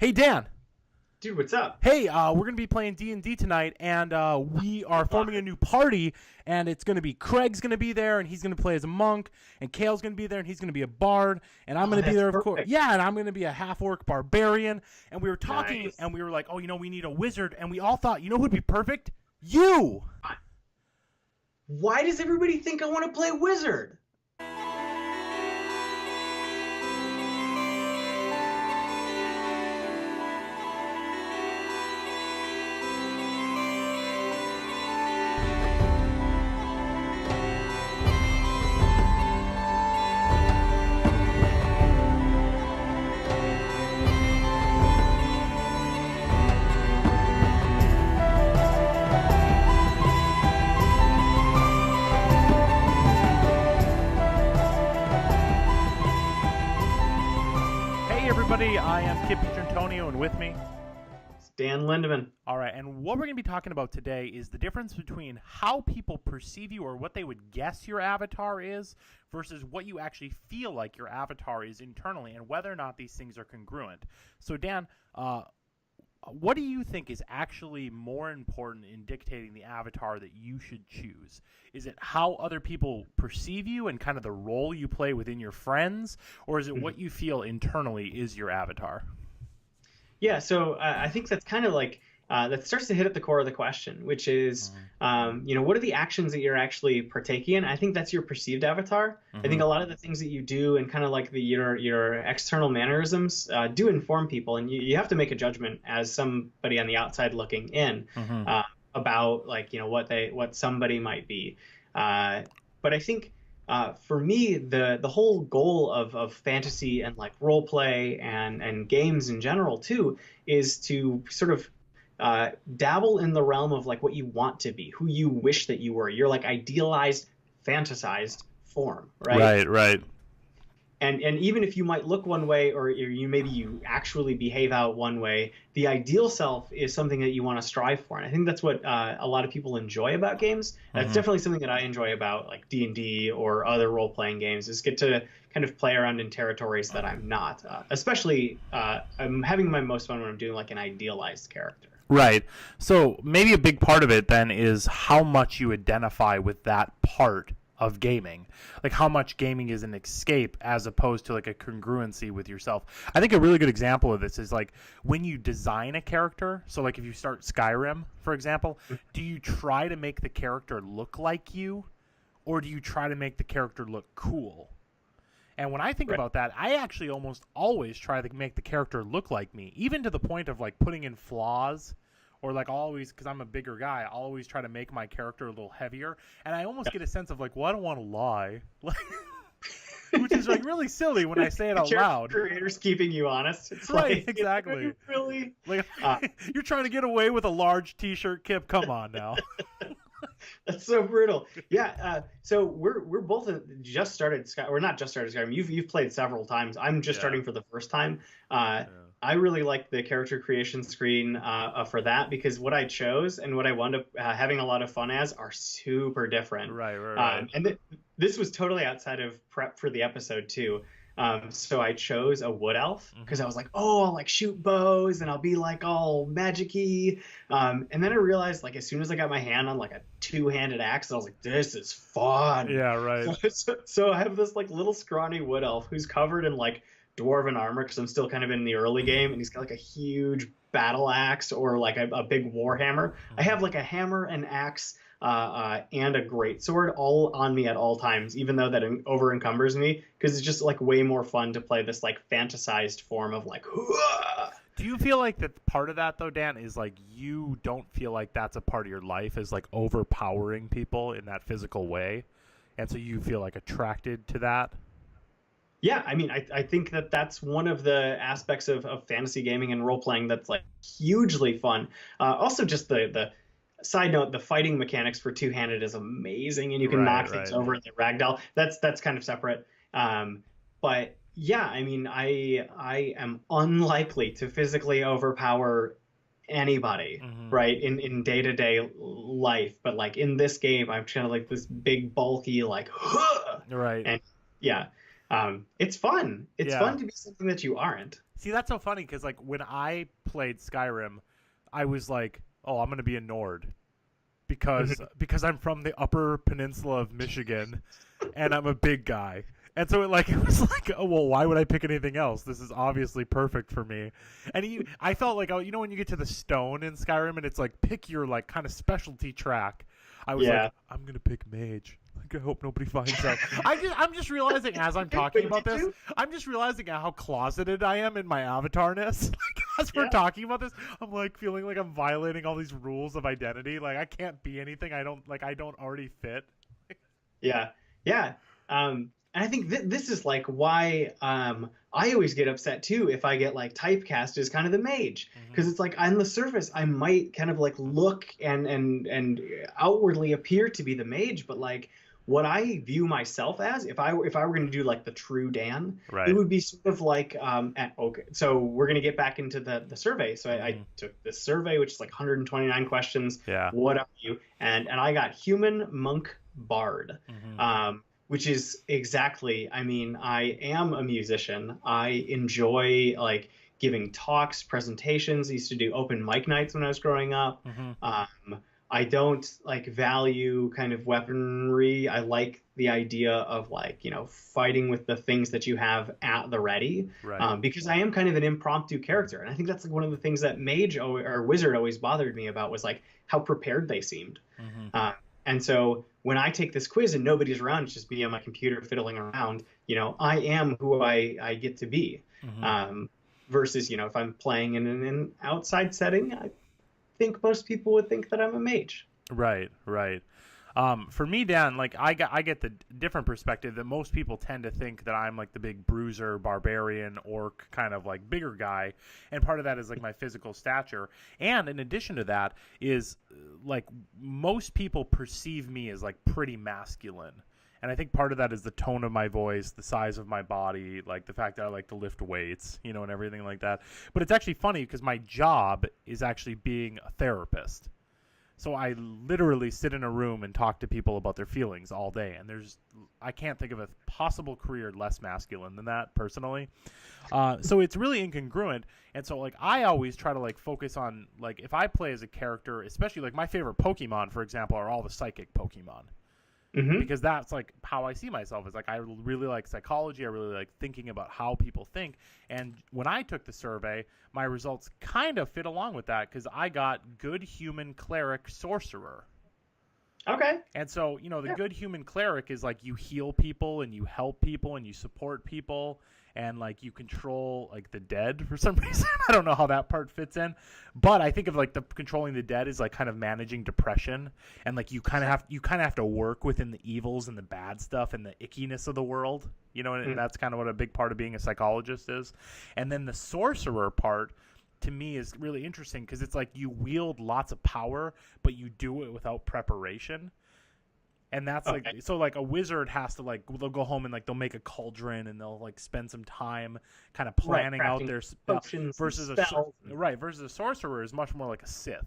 Hey, Dan. Dude, what's up? Hey, we're going to be playing D&D tonight, and we are forming a new party, and it's going to be Craig's going to be there, and he's going to play as a monk, and Kale's going to be there, and he's going to be a bard, and I'm going to be there, of course. Yeah, and I'm going to be a half-orc barbarian, and we were talking, and we were like, oh, we need a wizard, and we all thought, who would be perfect? You! Why does everybody think I want to play wizard? I am Kipp Antonio, and with me, it's Dan Lindemann. All right, and what we're going to be talking about today is the difference between how people perceive you or what they would guess your avatar is versus what you actually feel like your avatar is internally, and whether or not these things are congruent. So, Dan, what do you think is actually more important in dictating the avatar that you should choose? Is it how other people perceive you and kind of the role you play within your friends, or is it what you feel internally is your avatar? Yeah, so I think that's kind of like that starts to hit at the core of the question, which is, what are the actions that you're actually partaking in? I think that's your perceived avatar. I think a lot of the things that you do and kind of like your external mannerisms do inform people, and you have to make a judgment as somebody on the outside looking in about what somebody might be. But I think for me, the whole goal of fantasy and like role play and games in general too is to sort of dabble in the realm of like what you want to be, who you wish that you were, your like idealized, fantasized form, right? Right. And even if you might look one way, or you actually behave out one way, the ideal self is something that you want to strive for. And I think that's what a lot of people enjoy about games. That's definitely something that I enjoy about like D&D or other role-playing games, is get to kind of play around in territories that I'm not. Especially, I'm having my most fun when I'm doing like an idealized character. Right. So maybe a big part of it then is how much you identify with that part of gaming, like how much gaming is an escape as opposed to like a congruency with yourself. I think a really good example of this is like when you design a character. So like if you start Skyrim, for example, do you try to make the character look like you, or do you try to make the character look cool? And when I think about that, I actually almost always try to make the character look like me, even to the point of like putting in flaws. Or like always, because I'm a bigger guy, I'll always try to make my character a little heavier. And I almost get a sense of like, well, I don't want to lie. Which is like really silly when I say it out loud. Creator's keeping you honest. It's right, like, exactly. Really? Like, you're trying to get away with a large T-shirt, Kipp. Come on now. That's so brutal. Yeah. So we're both just started Skyrim. We're not just started Skyrim. You've played several times. I'm just starting for the first time. I really like the character creation screen for that, because what I chose and what I wound up having a lot of fun as are super different. Right. And this was totally outside of prep for the episode too. So I chose a wood elf because I was like, oh, I'll like shoot bows and I'll be like all magic-y. And then I realized like as soon as I got my hand on like a two-handed axe, I was like, this is fun. Yeah, right. So I have this like little scrawny wood elf who's covered in like dwarven armor, because I'm still kind of in the early game, and he's got like a huge battle axe or like a big war hammer. I have like a hammer, an axe, and a greatsword all on me at all times, even though that over encumbers me, because it's just like way more fun to play this like fantasized form of like. Hooah! Do you feel like that part of that though, Dan, is like you don't feel like that's a part of your life, is like overpowering people in that physical way, and so you feel like attracted to that? Yeah, I mean, I think that that's one of the aspects of fantasy gaming and role-playing that's like hugely fun. Also, just the side note, the fighting mechanics for two-handed is amazing, and you can knock things over in the ragdoll. That's kind of separate. But yeah, I mean, I am unlikely to physically overpower anybody, right, in day-to-day life. But like in this game, I'm kind of like this big, bulky, like, huh! Right. And yeah. It's fun. It's fun to be something that you aren't. See, that's so funny because like when I played Skyrim, I was like, oh, I'm gonna be a Nord because I'm from the Upper Peninsula of Michigan, and I'm a big guy. And so it was like, oh well, why would I pick anything else? This is obviously perfect for me. And I felt like, oh, you know, when you get to the stone in Skyrim and it's like pick your like kind of specialty track, I was like, I'm gonna pick mage. Like, I hope nobody finds out. I'm just realizing as I'm talking about this, I'm just realizing how closeted I am in my avatarness. Like, as we're talking about this, I'm like feeling like I'm violating all these rules of identity. Like I can't be anything I don't already fit. Yeah, yeah. And I think this is like why I always get upset too if I get like typecast as kind of the mage, because it's like on the surface I might kind of like look and outwardly appear to be the mage, but like what I view myself as, if I were going to do like the true Dan, Right. it would be sort of like okay, so we're going to get back into the survey. So I took this survey, which is like 129 questions. Yeah. What are you? And I got human, monk, bard. Which is exactly, I mean, I am a musician. I enjoy like giving talks, presentations. I used to do open mic nights when I was growing up. I don't like value kind of weaponry. I like the idea of like, you know, fighting with the things that you have at the ready. Right. Because I am kind of an impromptu character. And I think that's like one of the things that mage or wizard always bothered me about was like how prepared they seemed. And so when I take this quiz and nobody's around, it's just me on my computer fiddling around, you know, I am who I get to be. Versus, you know, if I'm playing in an outside setting, I think most people would think that I'm a mage. Right, right. For me, Dan, like I get the different perspective that most people tend to think that I'm like the big bruiser, barbarian, orc kind of like bigger guy, and part of that is like my physical stature. And in addition to that is like most people perceive me as like pretty masculine. And I think part of that is the tone of my voice, the size of my body, like the fact that I like to lift weights, you know, and everything like that. But it's actually funny because my job is actually being a therapist. So I literally sit in a room and talk to people about their feelings all day. And I can't think of a possible career less masculine than that personally. So it's really incongruent. And so like I always try to like focus on like if I play as a character, especially like my favorite Pokemon, for example, are all the psychic Pokemon. Because that's like how I see myself. Is like I really like psychology. I really like thinking about how people think. And when I took the survey, my results kind of fit along with that because I got good human cleric sorcerer. Okay. And so, you know, the good human cleric is like you heal people and you help people and you support people and like you control like the dead for some reason. I don't know how that part fits in, but I think of like the controlling the dead is like kind of managing depression and like you kind of have to work within the evils and the bad stuff and the ickiness of the world, you know, and that's kind of what a big part of being a psychologist is. And then the sorcerer part to me is really interesting because it's like you wield lots of power, but you do it without preparation. And that's like, so like a wizard has to like, they'll go home and like they'll make a cauldron and they'll like spend some time kind of planning out their spell versus a sorcerer is much more like a Sith.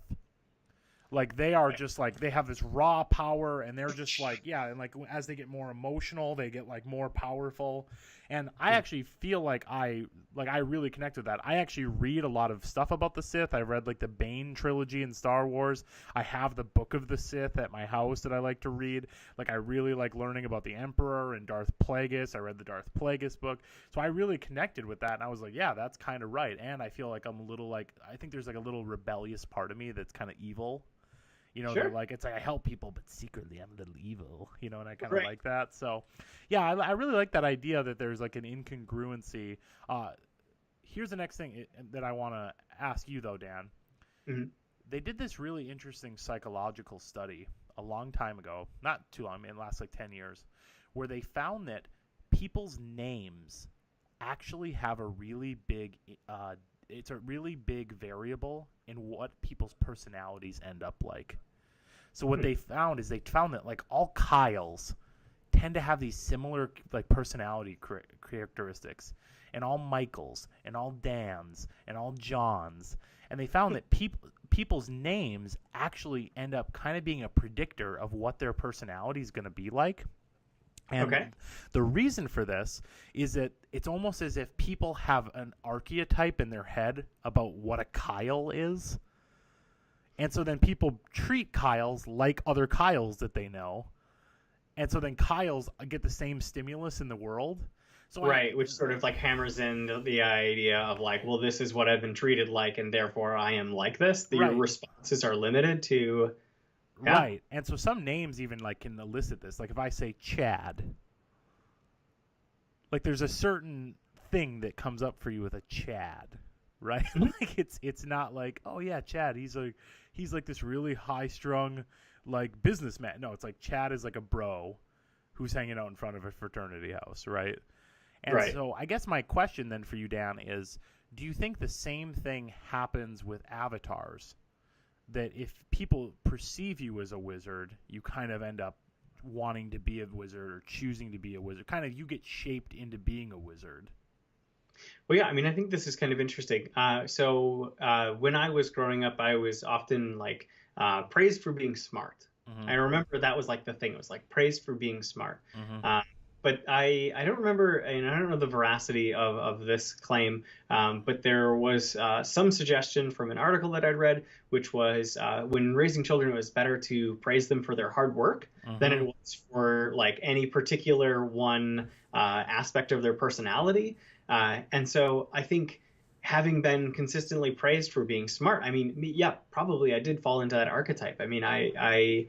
Like they are just like they have this raw power and they're just like and like as they get more emotional they get like more powerful. And I actually feel like I really connect with that. I actually read a lot of stuff about the Sith. I read like the Bane trilogy in Star Wars. I have the Book of the Sith at my house that I like to read. Like I really like learning about the Emperor and Darth Plagueis. I read the Darth Plagueis book. So I really connected with that and I was like, yeah, that's kind of right. And I feel like I'm a little like I think there's like a little rebellious part of me that's kind of evil. You know, like it's like I help people, but secretly I'm a little evil, you know, and I kind of like that. So, yeah, I really like that idea that there's like an incongruency. Here's the next thing that I want to ask you, though, Dan. They did this really interesting psychological study a long time ago, not too long, in the last like 10 years, where they found that people's names actually have a really big it's a really big variable in what people's personalities end up like. So what they found is that like all Kyles tend to have these similar like personality characteristics, and all Michaels and all Dans and all Johns, and they found that people's names actually end up kind of being a predictor of what their personality is going to be like. And Okay. the reason for this is that it's almost as if people have an archetype in their head about what a Kyle is. And so then people treat Kyles like other Kyles that they know. And so then Kyles get the same stimulus in the world. So Right, which sort of like hammers in the idea of like, well, this is what I've been treated like, and therefore I am like this. Your Right. responses are limited to, yeah. Right. And so some names even like can elicit this. Like if I say Chad, like there's a certain thing that comes up for you with a Chad, right? Like it's not like, oh yeah, Chad, he's like this really high strung like businessman. No, it's like Chad is like a bro who's hanging out in front of a fraternity house, right? And Right. so I guess my question then for you, Dan, is do you think the same thing happens with avatars? That if people perceive you as a wizard, you kind of end up wanting to be a wizard or choosing to be a wizard. Kind of you get shaped into being a wizard. Well, yeah, I mean, I think this is kind of interesting. When I was growing up, I was often like praised for being smart. Mm-hmm. I remember that was like the thing. It was like praised for being smart. Mm-hmm. But I don't remember, and I don't know the veracity of this claim, but there was some suggestion from an article that I'd read, which was when raising children, it was better to praise them for their hard work than it was for like any particular one aspect of their personality. And so I think having been consistently praised for being smart, I mean, yeah, probably I did fall into that archetype. I mean, I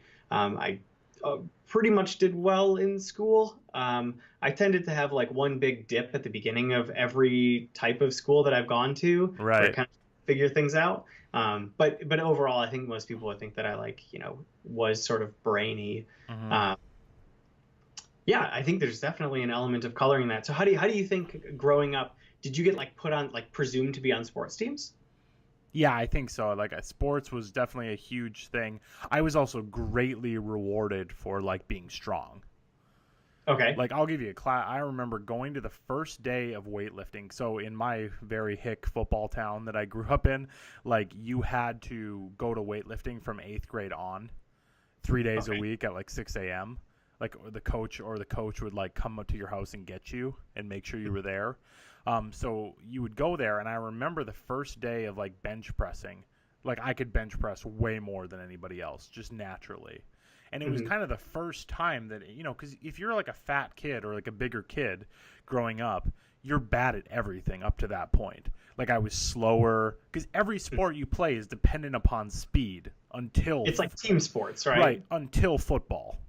pretty much did well in school. I tended to have like one big dip at the beginning of every type of school that I've gone to, Right. to kind of figure things out. But overall, I think most people would think that I was sort of brainy. Mm-hmm. Yeah, I think there's definitely an element of coloring that. So how do you think growing up, did you get like put on like presumed to be on sports teams? Yeah, I think so. Like sports was definitely a huge thing. I was also greatly rewarded for like being strong. Okay. Like I'll give you a class. I remember going to the first day of weightlifting. So in my very hick football town that I grew up in, like you had to go to weightlifting from 8th grade on, 3 days a week at like 6 a.m. Like the coach would like come up to your house and get you and make sure you were there. So you would go there, and I remember the first day of like bench pressing. Like I could bench press way more than anybody else, just naturally. And it was kind of the first time that, because if you're like a fat kid or like a bigger kid growing up, you're bad at everything up to that point. Like I was slower, because every sport you play is dependent upon speed until it's like team sports, right? Right, until football.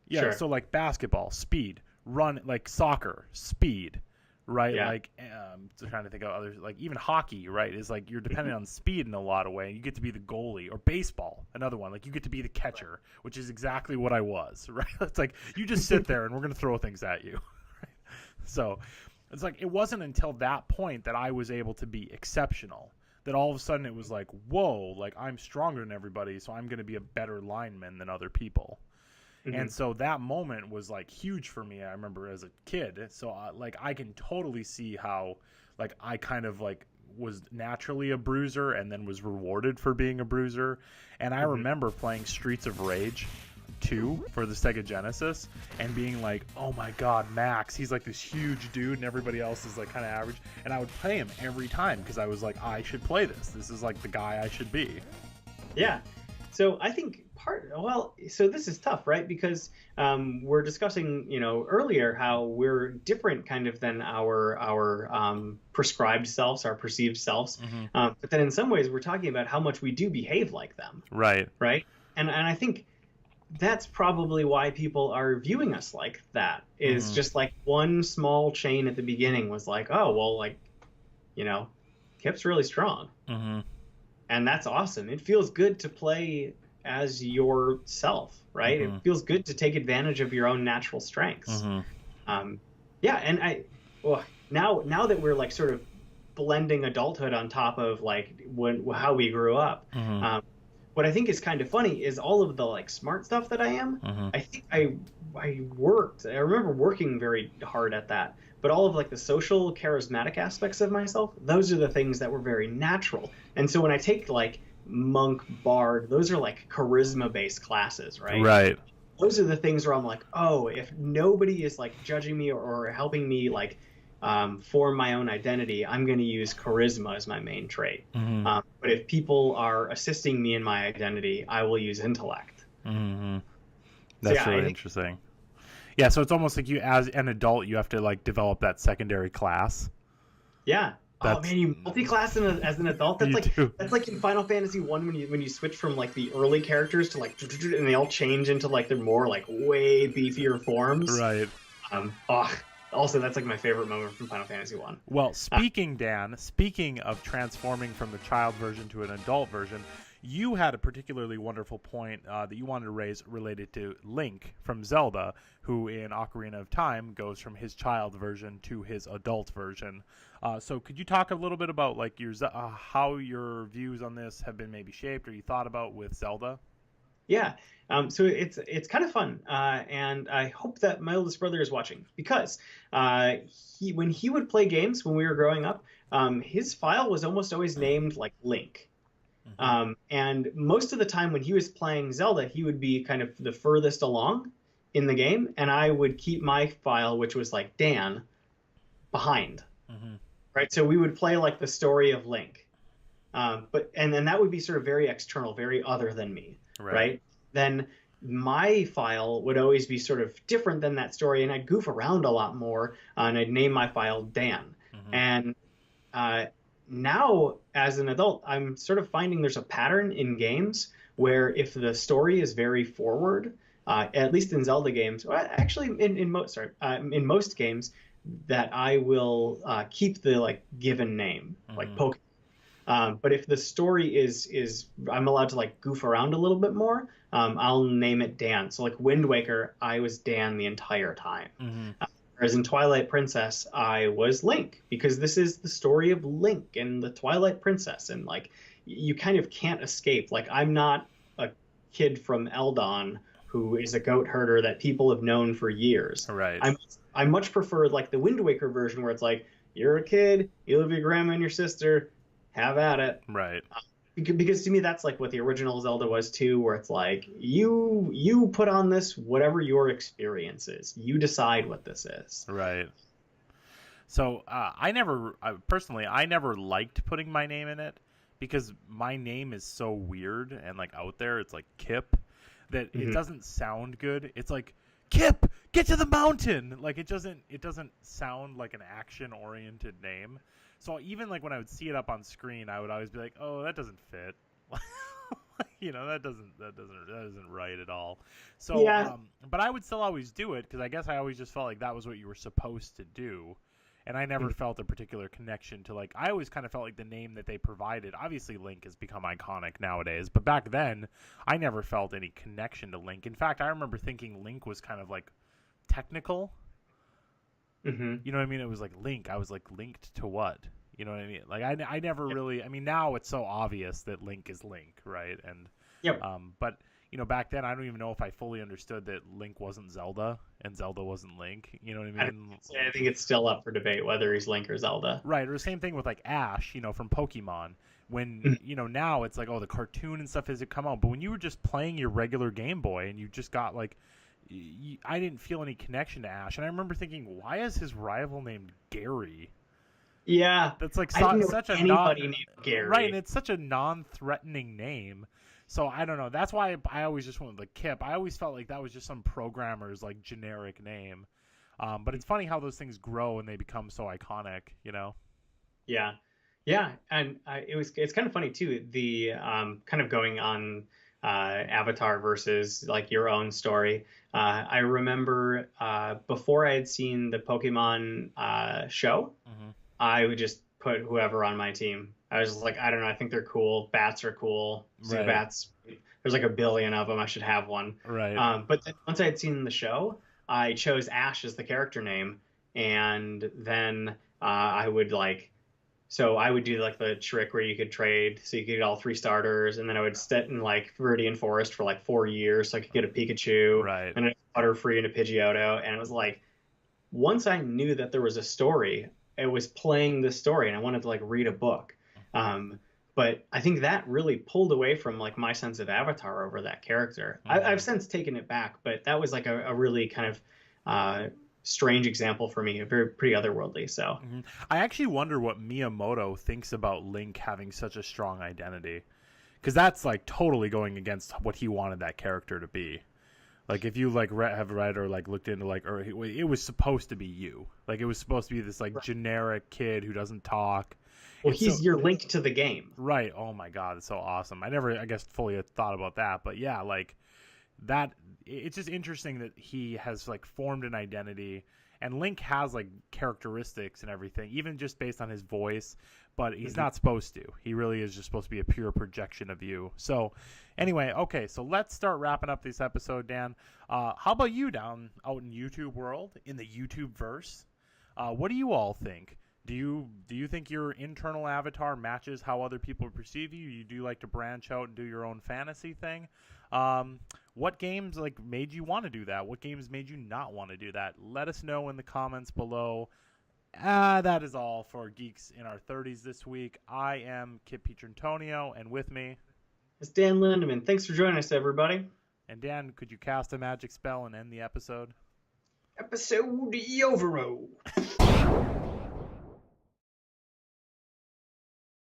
Yeah, Sure. so like basketball, speed, run, like soccer, speed, right? Yeah. Like, just trying to think of others, like even hockey, right? Is like you're dependent on speed in a lot of ways. You get to be the goalie, or baseball, another one. Like you get to be the catcher, which is exactly what I was, right? It's like you just sit there and we're gonna throw things at you. Right? So it's like it wasn't until that point that I was able to be exceptional. That all of a sudden it was like, whoa, like I'm stronger than everybody, so I'm gonna be a better lineman than other people. And so that moment was like huge for me. I remember as a kid. So like I can totally see how like I kind of like was naturally a bruiser and then was rewarded for being a bruiser. And I remember playing Streets of Rage 2 for the Sega Genesis and being like, oh my God, Max, he's like this huge dude and everybody else is like kind of average. And I would play him every time because I was like, I should play this. This is like the guy I should be. Yeah. So I think so this is tough, right? Because we're discussing, earlier how we're different kind of than our prescribed selves, our perceived selves. But then in some ways we're talking about how much we do behave like them. Right. Right. And I think that's probably why people are viewing us like that is just like one small chain at the beginning was like, oh, well, like, Kip's really strong. And that's awesome. It feels good to play as yourself, right? It feels good to take advantage of your own natural strengths. Yeah, and now that we're like sort of blending adulthood on top of like how we grew up, what I think is kind of funny is all of the like smart stuff that I am. I think I remember working very hard at that. But all of like the social charismatic aspects of myself, those are the things that were very natural. And so when I take like monk, bard, those are like charisma based classes, right? Right. those are the things where I'm like, oh, if nobody is like judging me or helping me like form my own identity, I'm going to use charisma as my main trait. Mm-hmm. But if people are assisting me in my identity, I will use intellect. Mm-hmm. So That's yeah, I really think interesting. Yeah, so it's almost like you, as an adult, you have to like develop that secondary class. yeah. Oh That's man, you multi-class as an adult. you do. That's like in Final Fantasy One when you switch from like the early characters to like and they all change into like their more like way beefier forms. Right. Oh, also that's like my favorite moment from Final Fantasy One. Well, speaking of transforming from the child version to an adult version, you had a particularly wonderful point that you wanted to raise related to Link from Zelda, who in Ocarina of Time goes from his child version to his adult version. So could you talk a little bit about like how your views on this have been maybe shaped or you thought about with Zelda? Yeah. So it's kind of fun, and I hope that my oldest brother is watching because when he would play games when we were growing up, his file was almost always named like Link. Mm-hmm. And most of the time when he was playing Zelda, he would be kind of the furthest along in the game, and I would keep my file, which was like Dan, behind. Mm-hmm. Right? So we would play like the story of Link, but and then that would be sort of very external, very other than me, Right. right? Then my file would always be sort of different than that story, and I'd goof around a lot more, and I'd name my file Dan. Mm-hmm. And uh, now, as an adult, I'm sort of finding there's a pattern in games where if the story is very forward, at least in Zelda games, well, actually in most games, that I will keep the like given name, like Mm-hmm. Pokemon. But if the story is I'm allowed to like goof around a little bit more, I'll name it Dan. So like Wind Waker, I was Dan the entire time. Mm-hmm. Whereas in Twilight Princess, I was Link because this is the story of Link and the Twilight Princess, and like you kind of can't escape. Like I'm not a kid from Eldon who is a goat herder that people have known for years. Right. I much prefer like the Wind Waker version where it's like you're a kid, you live with your grandma and your sister, have at it. Right. Because to me that's like what the original Zelda was too, where it's like you put on this whatever your experience is, you decide what this is. Right. So personally, I never liked putting my name in it because my name is so weird and like out there. It's like Kipp that it Mhm. doesn't sound good. It's like Kipp, get to the mountain. Like it doesn't sound like an action oriented name. So even like when I would see it up on screen, I would always be like, oh, that doesn't fit. That isn't right at all. So Yeah. but I would still always do it because I guess I always just felt like that was what you were supposed to do. And I never Mhm. felt a particular connection to like I always kind of felt like the name that they provided. Obviously Link has become iconic nowadays, but back then I never felt any connection to Link. In fact, I remember thinking Link was kind of like technical. Mhm. You know what I mean? It was like Link. I was like linked to what? You know what I mean? Like I never really. I mean, now it's so obvious that Link is Link, right? And Yep. but back then I don't even know if I fully understood that Link wasn't Zelda and Zelda wasn't Link. You know what I mean? I think it's still up for debate whether he's Link or Zelda. Right. Or the same thing with like Ash, from Pokemon. When Mhm. now it's like, oh, the cartoon and stuff has come out, but when you were just playing your regular Game Boy and you just got like. I didn't feel any connection to Ash, and I remember thinking, why is his rival named Gary? Yeah. That's like I didn't know such a anybody named Gary. right, and it's such a non-threatening name. So I don't know. That's why I always just went with the Kip. I always felt like that was just some programmer's like generic name. But it's funny how those things grow and they become so iconic. Yeah. Yeah, and it's kind of funny too. The kind of going on Avatar versus like your own story. I remember before I had seen the Pokemon show, Hmm. I would just put whoever on my team. I was just like, I don't know, I think they're cool. Bats are cool. Right. Zubats. There's like a billion of them. I should have one. Right. But then once I had seen the show, I chose Ash as the character name, and then I would like. So I would do like the trick where you could trade, so you could get all three starters, and then I would sit in like Viridian Forest for like 4 years, so I could get a Pikachu Right. and a Butterfree and a Pidgeotto, and it was like once I knew that there was a story, it was playing the story, and I wanted to like read a book. Um, But I think that really pulled away from like my sense of Avatar over that character. I've since taken it back, but that was like a really kind of strange example for me, pretty otherworldly. So I actually wonder what Miyamoto thinks about Link having such a strong identity, because that's like totally going against what he wanted that character to be. Like if you like have read or like looked into like, or it was supposed to be you. Like it was supposed to be this like generic kid who doesn't talk. Well, he's your Link to the game. Right. Oh my God, it's so awesome. I never, I guess, fully thought about that, but yeah, like that. It's just interesting that he has like formed an identity, and Link has like characteristics and everything, even just based on his voice. But he's not supposed to. He really is just supposed to be a pure projection of you. So, anyway, okay. So let's start wrapping up this episode, Dan. How about you down out in YouTube world, in the YouTube verse? What do you all think? Do you think your internal avatar matches how other people perceive you? You do like to branch out and do your own fantasy thing? What games like made you want to do that? What games made you not want to do that? Let us know in the comments below. That is all for Geeks in Our 30s this week. I am Kipp Pietrantonio, and with me it's Dan Lindemann. Thanks for joining us, everybody. And Dan, could you cast a magic spell and end the episode? Episode Overo.